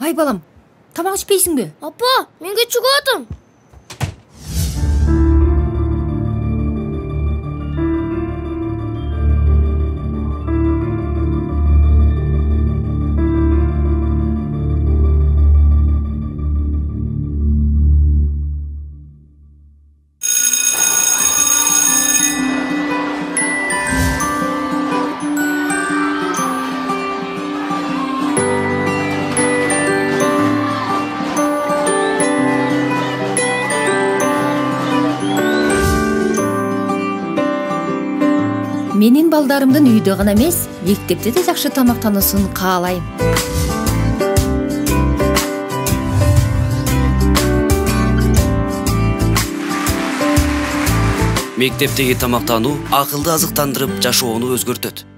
Ай балам, тамақ ішпейсің бе? Апа, менге чыгатым. Менин балдарымдын үйдө гана эмес, мектепте де жакшы тамактануусун каалайм. Мектептеги тамактануу акылды азыктандырып жашоону өзгөртөт.